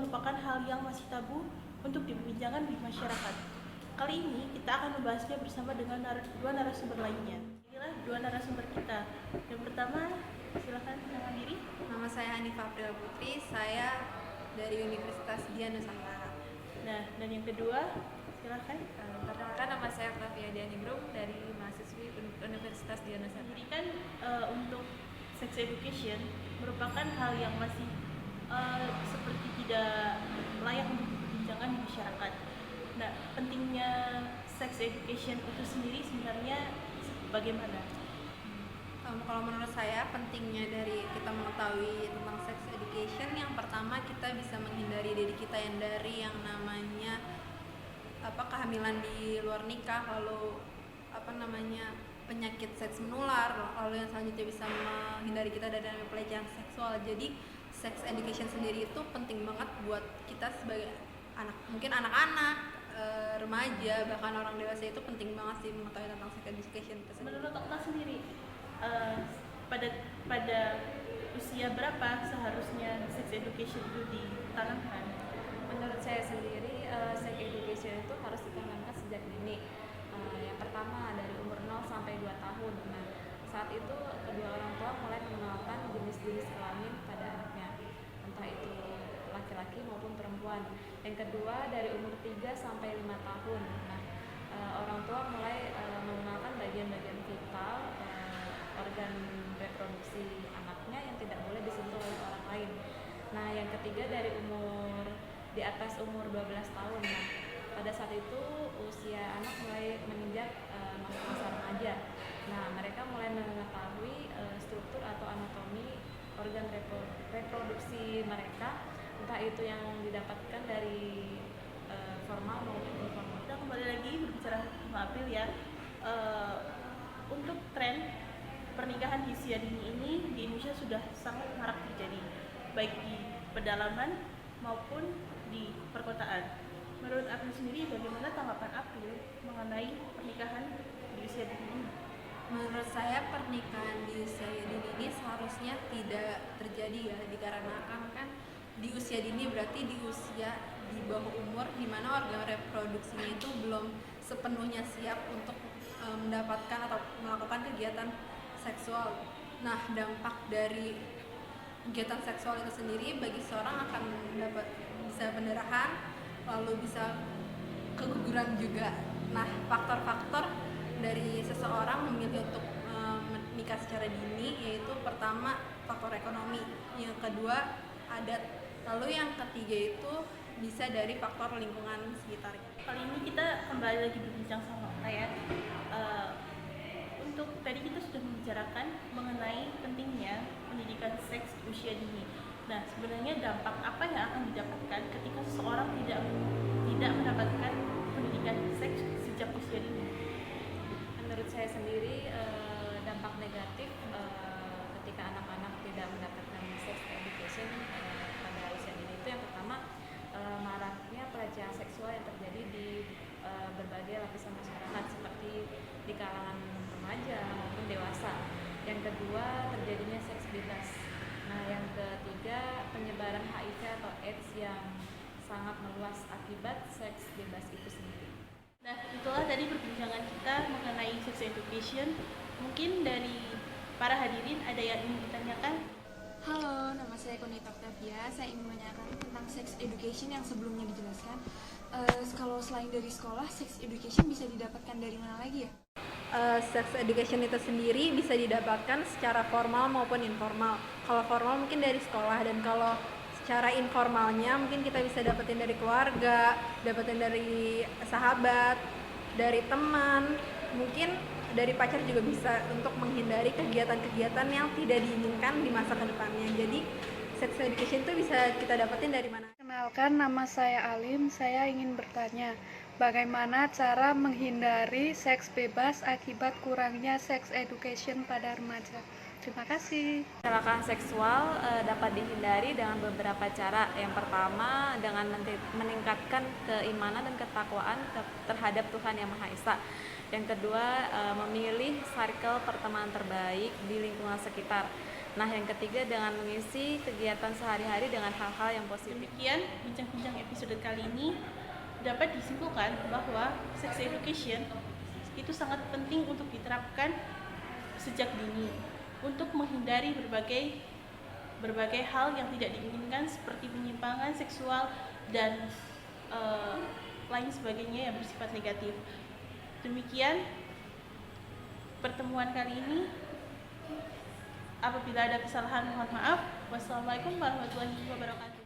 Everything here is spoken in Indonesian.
merupakan hal yang masih tabu untuk diperbincangkan di masyarakat. Kali ini kita akan membahasnya bersama dengan dua narasumber lainnya. Inilah dua narasumber kita. Yang pertama, silakan kenalkan diri. Nama saya Hanifah April Putri, saya dari Universitas Dian Nusantara. Nah, dan yang kedua, silakan. Perkenalkan, nama saya Flavia Dianingrum dari mahasiswi Universitas Dian Nusantara. Jadi kan untuk sex education merupakan hal yang masih seperti tidak layak untuk diperbincangkan di masyarakat. Nah, pentingnya sex education itu sendiri sebenarnya bagaimana? Kalau menurut saya, pentingnya dari kita mengetahui tentang sex education, yang pertama kita bisa menghindari diri kita yang dari yang namanya kehamilan di luar nikah, lalu penyakit seks menular, lalu yang selanjutnya bisa menghindari kita dari pelecehan seksual. Jadi sex education sendiri itu penting banget buat kita sebagai mungkin anak-anak, remaja, bahkan orang dewasa, itu penting banget sih mengetahui tentang sex education tersebut. Menurut Okta sendiri, pada usia berapa seharusnya sex education itu ditanamkan? Menurut saya sendiri, sex education itu harus ditanamkan sejak dini. Yang pertama dari umur 0 sampai 2 tahun. Nah, saat itu kedua orang tua mulai mengenalkan jenis-jenis kelamin pada anaknya, entah itu laki-laki maupun perempuan. Yang kedua dari umur 3 sampai 5 tahun. Nah, orang tua mulai mengenalkan bagian-bagian vital, organ reproduksi anaknya yang tidak boleh disentuh oleh orang lain. Nah, yang ketiga dari umur di atas umur 12 tahun. Nah, pada saat itu usia anak mulai menginjak masa remaja. Nah, mereka mulai mengetahui struktur atau anatomi organ reproduksi mereka, entah itu yang didapatkan dari formal maupun informal. Kita kembali lagi berbicara sama April ya. Untuk tren pernikahan di usia dini ini di Indonesia sudah sangat marak terjadi, baik di pedalaman maupun di perkotaan. Menurut April sendiri, bagaimana tanggapan April mengenai pernikahan di usia dini ini? Menurut saya pernikahan di usia dini ini seharusnya tidak terjadi ya, dikarenakan kan di usia dini berarti di usia di bawah umur, di mana organ reproduksinya itu belum sepenuhnya siap untuk mendapatkan atau melakukan kegiatan seksual. Nah, dampak dari kegiatan seksual itu sendiri bagi seorang akan bisa pendarahan, lalu bisa keguguran juga. Nah, faktor-faktor dari seseorang memilih untuk menikah secara dini yaitu pertama faktor ekonomi, yang kedua adat, lalu yang ketiga itu bisa dari faktor lingkungan sekitarnya. Kali ini kita kembali lagi berbincang sama saya. Untuk tadi kita sudah membicarakan mengenai pentingnya pendidikan seks di usia dini. Nah, sebenarnya dampak apa yang akan didapatkan ketika seseorang tidak mendapatkan pendidikan seks sejak usia dini? Menurut saya sendiri, dampak negatif ketika anak-anak tidak mendapatkan sex education pada usia dini itu, yang pertama maraknya pelecehan seksual yang terjadi di berbagai lapisan masyarakat seperti di kalangan remaja maupun dewasa. Yang kedua, terjadinya seks bebas. Nah, yang ketiga, penyebaran HIV atau AIDS yang sangat meluas akibat seks bebas itu sendiri. Nah, itulah tadi perbincangan kita mengenai sex education. Mungkin dari para hadirin ada yang ingin ditanyakan? Halo, nama saya Konita Octavia. Saya ingin menanyakan tentang sex education yang sebelumnya dijelaskan. Kalau selain dari sekolah, sex education bisa didapatkan dari mana lagi ya? Sex education itu sendiri bisa didapatkan secara formal maupun informal. Kalau formal mungkin dari sekolah, dan kalau secara informalnya mungkin kita bisa dapetin dari keluarga, dapetin dari sahabat, dari teman, mungkin dari pacar juga bisa, untuk menghindari kegiatan-kegiatan yang tidak diinginkan di masa kedepannya. Jadi sex education itu bisa kita dapetin dari mana? Kenalkan, nama saya Alim. Saya ingin bertanya, bagaimana cara menghindari seks bebas akibat kurangnya sex education pada remaja? Terima kasih. Kecelakaan seksual dapat dihindari dengan beberapa cara. Yang pertama, dengan meningkatkan keimanan dan ketakwaan terhadap Tuhan Yang Maha Esa. Yang kedua, memilih circle pertemanan terbaik di lingkungan sekitar. Nah, yang ketiga dengan mengisi kegiatan sehari-hari dengan hal-hal yang positif. Demikian bincang-bincang episode kali ini, dapat disimpulkan bahwa sex education itu sangat penting untuk diterapkan sejak dini untuk menghindari berbagai hal yang tidak diinginkan seperti penyimpangan seksual dan lain sebagainya yang bersifat negatif. Demikian pertemuan kali ini. Apabila ada kesalahan, mohon maaf. Wassalamualaikum warahmatullahi wabarakatuh.